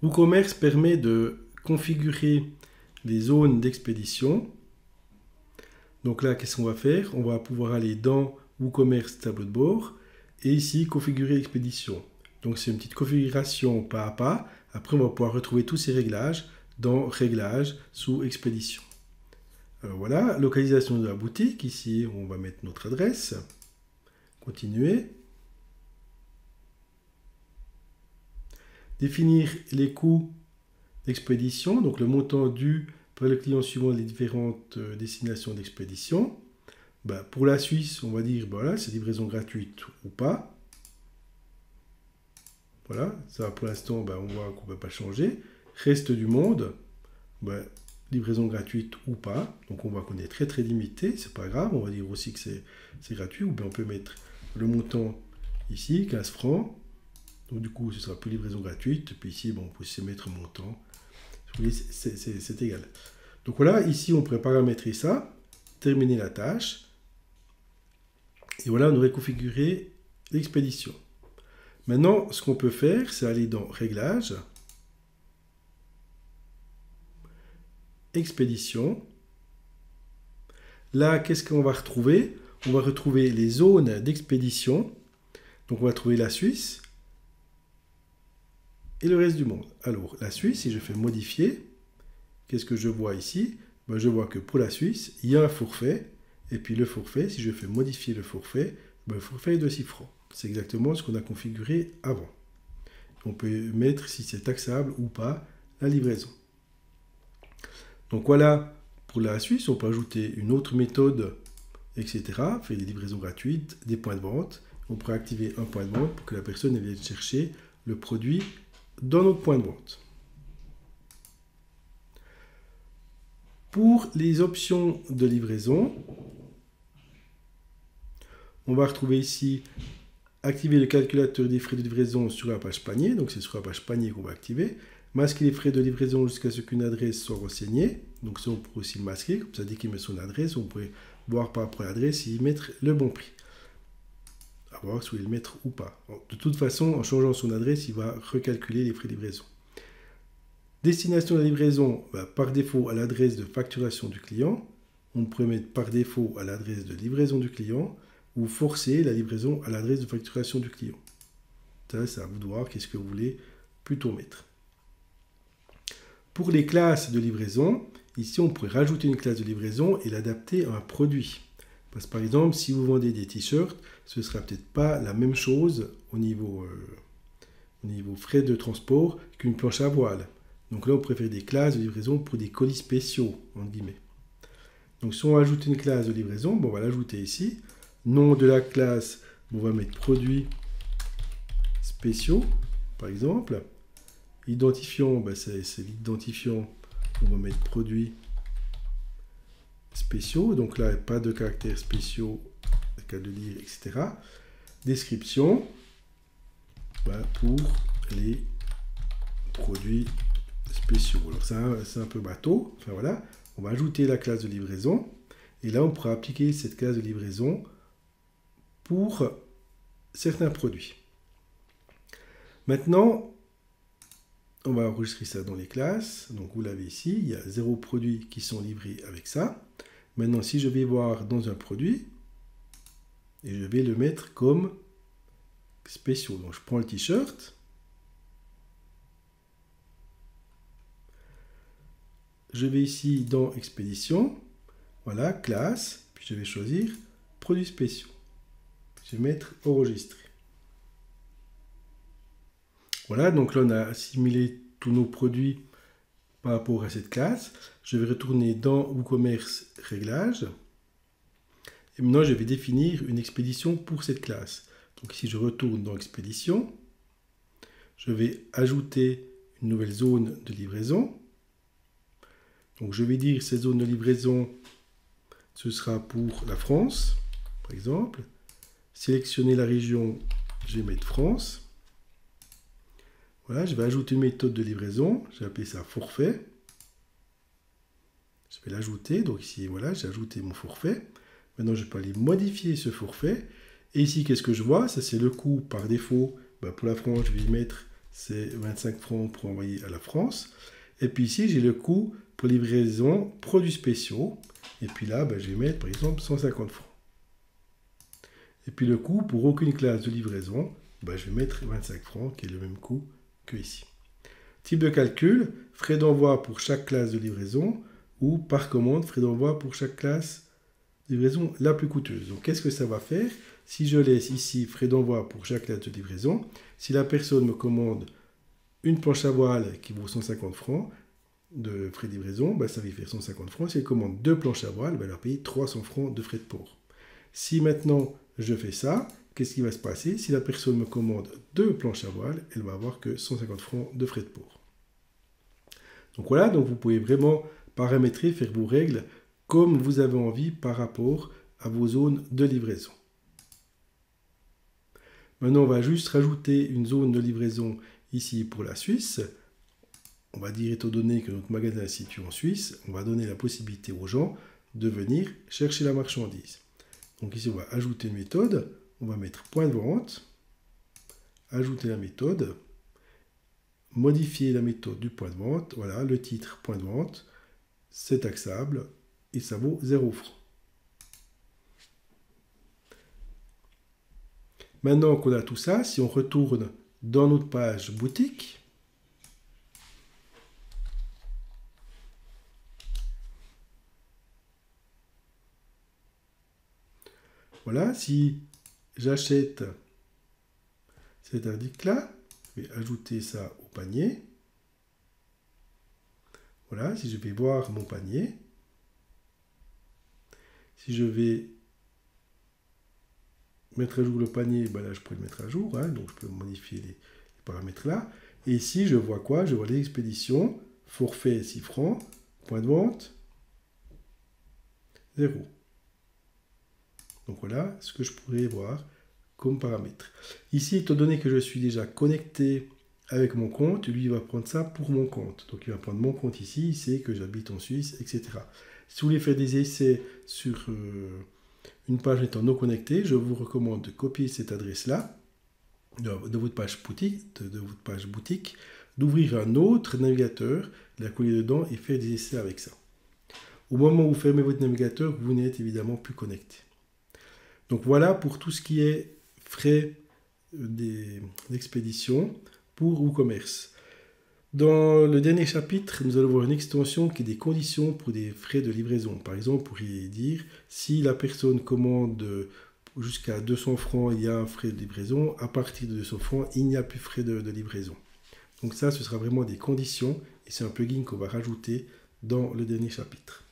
WooCommerce permet de configurer les zones d'expédition. Donc là, qu'est-ce qu'on va faire? On va pouvoir aller dans WooCommerce tableau de bord et ici configurer l'expédition. Donc c'est une petite configuration pas à pas. Après, on va pouvoir retrouver tous ces réglages dans Réglages sous Expédition. Alors voilà, localisation de la boutique. Ici, on va mettre notre adresse. Continuer. Définir les coûts d'expédition, donc le montant dû par le client suivant les différentes destinations d'expédition. Pour la Suisse, on va dire, voilà, c'est livraison gratuite ou pas. Voilà, ça pour l'instant, on voit qu'on ne peut pas changer. Reste du monde, livraison gratuite ou pas. Donc on voit qu'on est très très limité, c'est pas grave. On va dire aussi que c'est gratuit, ou bien on peut mettre le montant ici, 15 francs. Donc du coup, ce sera plus livraison gratuite. Puis ici, on peut aussi mettre un montant. Vous voyez, c'est égal. Donc voilà, ici, on pourrait paramétrer ça, terminer la tâche. Et voilà, on aurait configuré l'expédition. Maintenant, ce qu'on peut faire, c'est aller dans Réglages, Expédition. Là, qu'est-ce qu'on va retrouver? On va retrouver les zones d'expédition. Donc, on va trouver la Suisse et le reste du monde. Alors, la Suisse, si je fais modifier, qu'est-ce que je vois ici? Je vois que pour la Suisse, il y a un forfait. Et puis le forfait, si je fais modifier le forfait est de 6 francs. C'est exactement ce qu'on a configuré avant. On peut mettre si c'est taxable ou pas la livraison. Donc voilà, pour la Suisse, on peut ajouter une autre méthode, etc. Faire des livraisons gratuites, des points de vente. On pourrait activer un point de vente pour que la personne vienne chercher le produit dans notre point de vente. Pour les options de livraison, on va retrouver ici activer le calculateur des frais de livraison sur la page panier. Donc c'est sur la page panier qu'on va activer. Masquer les frais de livraison jusqu'à ce qu'une adresse soit renseignée. Donc ça, on peut aussi le masquer. Comme ça, dès qu'il met son adresse, on pourrait voir par rapport à l'adresse y mettre le bon prix. À voir si vous voulez le mettre ou pas. De toute façon, en changeant son adresse, il va recalculer les frais de livraison. Destination de la livraison, par défaut à l'adresse de facturation du client. On pourrait mettre par défaut à l'adresse de livraison du client ou forcer la livraison à l'adresse de facturation du client. Ça, c'est à vous de voir qu'est-ce que vous voulez plutôt mettre. Pour les classes de livraison, ici on pourrait rajouter une classe de livraison et l'adapter à un produit. Parce que par exemple, si vous vendez des t-shirts, ce ne sera peut-être pas la même chose au niveau frais de transport qu'une planche à voile. Donc là, on préfère des classes de livraison pour des colis spéciaux, entre guillemets. Donc si on ajoute une classe de livraison, on va l'ajouter ici. Nom de la classe, on va mettre produits spéciaux, par exemple. Identifiant, c'est l'identifiant, on va mettre produits spéciaux. Donc là, pas de caractères spéciaux, cas de lire, etc. Description, pour les produits spéciaux. Alors c'est un peu bateau. Enfin voilà, on va ajouter la classe de livraison. Et là, on pourra appliquer cette classe de livraison pour certains produits. Maintenant, on va enregistrer ça dans les classes. Donc vous l'avez ici, il y a 0 produits qui sont livrés avec ça. Maintenant, si je vais voir dans un produit, et je vais le mettre comme spéciaux. Donc je prends le t-shirt. Je vais ici dans expédition. Voilà, classe. Puis je vais choisir produits spéciaux. Je vais mettre enregistrer. Voilà, donc là on a assimilé tous nos produits par rapport à cette classe. Je vais retourner dans WooCommerce Réglages. Et maintenant je vais définir une expédition pour cette classe. Donc ici je retourne dans Expédition. Je vais ajouter une nouvelle zone de livraison. Donc je vais dire cette zone de livraison, ce sera pour la France, par exemple. Sélectionner la région, je vais mettre France. Voilà, je vais ajouter une méthode de livraison, je vais appeler ça forfait. Je vais l'ajouter, donc ici, voilà, j'ai ajouté mon forfait. Maintenant, je peux aller modifier ce forfait. Et ici, qu'est-ce que je vois? Ça, c'est le coût par défaut. Pour la France, je vais y mettre c'est 25 francs pour envoyer à la France. Et puis ici, j'ai le coût pour livraison produits spéciaux. Et puis là, je vais mettre par exemple 150 francs. Et puis le coût pour aucune classe de livraison, je vais mettre 25 francs, qui est le même coût que ici. Type de calcul, frais d'envoi pour chaque classe de livraison ou par commande, frais d'envoi pour chaque classe de livraison la plus coûteuse. Donc qu'est-ce que ça va faire? Si je laisse ici frais d'envoi pour chaque classe de livraison, si la personne me commande une planche à voile qui vaut 150 francs de frais de livraison, ça va faire 150 francs. Si elle commande 2 planches à voile, elle va payer 300 francs de frais de port. Si maintenant je fais ça, qu'est-ce qui va se passer? Si la personne me commande 2 planches à voile, elle va avoir que 150 francs de frais de port. Donc voilà, donc vous pouvez vraiment paramétrer, faire vos règles comme vous avez envie par rapport à vos zones de livraison. Maintenant, on va juste rajouter une zone de livraison ici pour la Suisse. On va dire, étant donné que notre magasin est situé en Suisse, on va donner la possibilité aux gens de venir chercher la marchandise. Donc ici, on va ajouter une méthode. On va mettre point de vente, ajouter la méthode, modifier la méthode du point de vente. Voilà, le titre point de vente, c'est taxable et ça vaut 0 francs. Maintenant qu'on a tout ça, si on retourne dans notre page boutique, voilà, si j'achète cet article-là, je vais ajouter ça au panier. Voilà, si je vais voir mon panier, si je vais mettre à jour le panier, là je peux le mettre à jour, donc je peux modifier les paramètres là. Et ici, je vois quoi? Je vois les expéditions, forfait 6 francs, point de vente, 0. Donc voilà ce que je pourrais voir comme paramètre. Ici, étant donné que je suis déjà connecté avec mon compte, lui il va prendre ça pour mon compte. Donc il va prendre mon compte ici, il sait que j'habite en Suisse, etc. Si vous voulez faire des essais sur une page étant non connectée, je vous recommande de copier cette adresse-là de votre page boutique, d'ouvrir un autre navigateur, de la coller dedans et faire des essais avec ça. Au moment où vous fermez votre navigateur, vous n'êtes évidemment plus connecté. Donc voilà pour tout ce qui est frais d'expédition pour WooCommerce. Dans le dernier chapitre, nous allons voir une extension qui est des conditions pour des frais de livraison. Par exemple, vous pourriez dire, si la personne commande jusqu'à 200 francs, il y a un frais de livraison. À partir de 200 francs, il n'y a plus de frais de livraison. Donc ça, ce sera vraiment des conditions et c'est un plugin qu'on va rajouter dans le dernier chapitre.